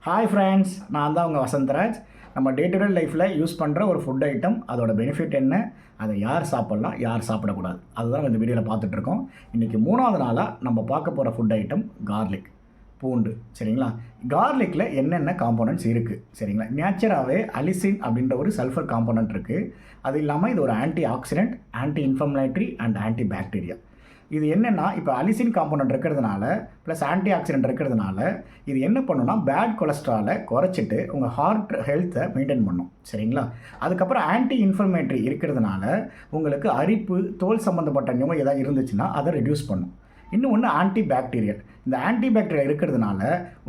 Hi friends, நான் தான் உங்கள் வசந்தராஜ். நம்ம டே டு டே லைஃப்பில் யூஸ் பண்ணுற ஒரு ஃபுட் ஐட்டம், அதோட பெனிஃபிட் என்ன, அதை யார் சாப்பிட்லாம், யார் சாப்பிடக்கூடாது, அதுதான் இந்த வீடியோவில் பார்த்துட்ருக்கோம். இன்றைக்கி 3வது நாளாக நம்ம பார்க்க போகிற ஃபுட் ஐட்டம் கார்லிக், பூண்டு. சரிங்களா? கார்லிக்கில் என்னென்ன காம்போனன்ட்ஸ் இருக்குது சரிங்களா? நேச்சராகவே அலிசின் அப்படின்ற ஒரு சல்ஃபர் காம்போனன்ட் இருக்குது. அது இல்லாமல் இது ஒரு anti accident, anti inflammatory and anti bacteria. இது என்னென்னா, இப்போ அலிசின் காம்போனன்ட் இருக்கிறதுனால ப்ளஸ் ஆன்டி ஆக்சிடென்ட் இருக்கிறதுனால இது என்ன பண்ணுன்னா பேட் கொலஸ்ட்ராலை குறைச்சிட்டு உங்கள் ஹார்ட் ஹெல்த்தை மெயின்டைன் பண்ணும். சரிங்களா? அதுக்கப்புறம் ஆன்டி இன்ஃப்ளமேட்டரி இருக்கிறதுனால உங்களுக்கு அரிப்பு, தோல் சம்மந்தப்பட்ட நோய் ஏதாவது இருந்துச்சுன்னா அதை ரெடியூஸ் பண்ணும். இன்னொன்று ஆன்டி பாக்டீரியல். இந்த ஆன்டி பாக்டீரியா இருக்கிறதுனால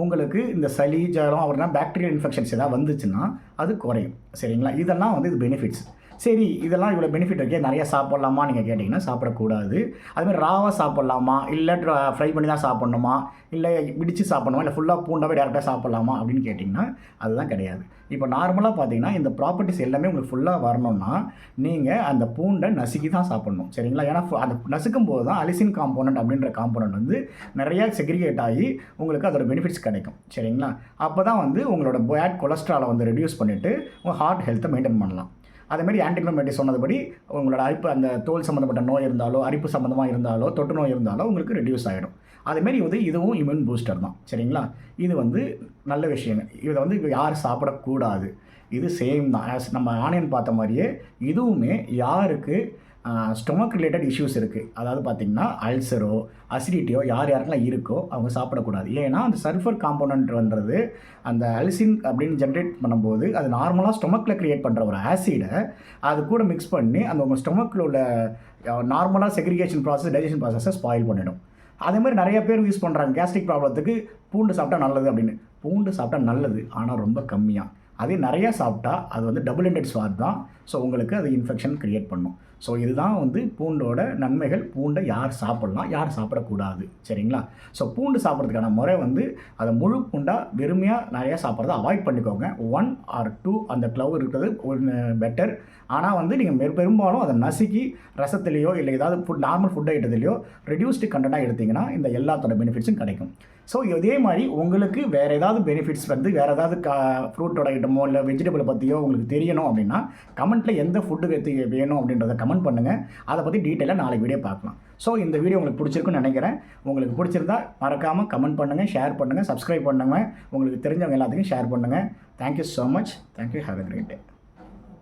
உங்களுக்கு இந்த சளி, ஜலம், அவர்னா பாக்டீரியல் இன்ஃபெக்ஷன்ஸ் ஏதாவது வந்துச்சுன்னா அது குறையும். சரிங்களா? இதெல்லாம் இது பெனிஃபிட்ஸ். சரி, இதெல்லாம் இவ்வளோ பெனிஃபிட் இருக்கே, நிறையா சாப்பிட்லாமா நீங்கள் கேட்டிங்கன்னா சாப்பிடக்கூடாது. அதுமாதிரி ராவாக சாப்பிட்லாமா, இல்லை ஃப்ரை பண்ணி தான் சாப்பிட்ணுமா, இல்லை பிடிச்சு சாப்பிட்ணுமா, இல்லை ஃபுல்லாக பூண்டாவே டேரெக்டாக சாப்பிட்லாமா அப்படின்னு கேட்டிங்கன்னா அதுதான் கிடையாது. இப்போ நார்மலாக பார்த்தீங்கன்னா இந்த ப்ராப்பர்ட்டிஸ் எல்லாமே உங்களுக்கு ஃபுல்லாக வரணும்னா நீங்கள் அந்த பூண்டை நசுக்கி தான் சாப்பிட்ணும். சரிங்களா? ஏன்னா அந்த நசுக்கும் போது தான் அலிசின் காம்போனன்ட் அப்படின்ற காம்போனன்ட் நிறையா செக்ரிகேட் ஆகி உங்களுக்கு அதோட பெனிஃபிட்ஸ் கிடைக்கும். சரிங்களா? அப்போ தான் உங்களோட பேட் கொலஸ்ட்ராலை ரெடியூஸ் பண்ணிவிட்டு உங்கள் ஹார்ட் ஹெல்த்தை மெயின்டைன் பண்ணலாம். அதேமாதிரி ஆன்டிக்ளோமேட்டி சொன்னதுபடி உங்களோட அரிப்பு, அந்த தோல் சம்மந்தப்பட்ட நோய் இருந்தாலோ, அரிப்பு சம்மந்தமாக இருந்தாலோ, தொட்டு நோய் இருந்தாலோ உங்களுக்கு ரெடியூஸ் ஆகிடும். அதேமாரி இதுவும் இம்யூன் பூஸ்டர் தான். சரிங்களா? இது நல்ல விஷயங்க. இதை யார் சாப்பிடக்கூடாது, இது சேம் தான். நம்ம ஆனியன் பார்த்த மாதிரியே இதுவுமே யாருக்கு ஸ்டொமக் ரிலேட்டட் இஷ்யூஸ் இருக்குது, அதாவது பார்த்திங்கன்னா அல்சரோ, அசிடிட்டியோ யாருக்கெல்லாம் இருக்கோ அவங்க சாப்பிடக்கூடாது. ஏன்னா அந்த சல்ஃபர் காம்போனன்ட்ன்றது அந்த அல்சின் அப்படின்னு ஜென்ரேட் பண்ணும்போது அது நார்மலாக ஸ்டொமக்கில் க்ரியேட் பண்ணுற ஒரு ஆசிடை அது கூட மிக்ஸ் பண்ணி அந்த உங்கள் ஸ்டொமக்கில் உள்ள நார்மலாக செக்ரிகேஷன் ப்ராசஸ், டைஜஷன் ப்ராசஸை ஸ்பாயில் பண்ணிடும். அதே மாதிரி நிறைய பேர் யூஸ் பண்ணுறாங்க கேஸ்ட்ரிக் ப்ராப்ளத்துக்கு பூண்டு சாப்பிட்டா நல்லது அப்படின்னு. பூண்டு சாப்பிட்டா நல்லது, ஆனால் ரொம்ப கம்மியாக. அதே நிறையா சாப்பிட்டா அது டபுள் எண்டட் ஸ்வாட் தான். ஸோ உங்களுக்கு அது இன்ஃபெக்ஷன் க்ரியேட் பண்ணும். ஸோ இதுதான் பூண்டோட நன்மைகள். பூண்டை யார் சாப்பிட்லாம், யார் சாப்பிடக்கூடாது. சரிங்களா? ஸோ பூண்டு சாப்பிட்றதுக்கான முறை அதை முழு பூண்டாக வெறுமையாக நிறையா சாப்பிட்றத அவாய்ட் பண்ணிக்கோங்க. 1 or 2 அந்த க்ளவ் இருக்கிறது பெட்டர். ஆனால் நீங்கள் பெரும்பாலும் அதை நசுக்கி ரசத்துலேயோ இல்லை ஏதாவது நார்மல் ஃபுட் ஐட்டத்துலையோ ரெடியூஸ்டு கண்டென்ட்டாக எடுத்திங்கன்னா இந்த எல்லாத்தோட பெனிஃபிட்ஸும் கிடைக்கும். ஸோ இதே மாதிரி உங்களுக்கு வேறு ஏதாவது பெனிஃபிட்ஸ் வேறு ஏதாவது ஃப்ரூட்டோட ஐட்டமோ இல்லை வெஜிடபிளை பற்றியோ உங்களுக்கு தெரியணும் அப்படின்னா கமெண்ட்டில் எந்த ஃபுட்டு வேணும் அப்படின்றத கமெண்ட் பண்ணுங்கள். அதை பற்றி டீட்டெயிலாக நாளைக்கு வீடியோ பார்க்கலாம். ஸோ இந்த வீடியோ உங்களுக்கு பிடிச்சிருக்குன்னு நினைக்கிறேன். உங்களுக்கு பிடிச்சிருந்தா மறக்காமல் கமெண்ட் பண்ணுங்கள், ஷேர் பண்ணுங்கள், சப்ஸ்கிரைப் பண்ணுங்கள், உங்களுக்கு தெரிஞ்சவங்க எல்லாத்துக்கும் ஷேர் பண்ணுங்கள். Thank you so much. Thank you. Have a great day.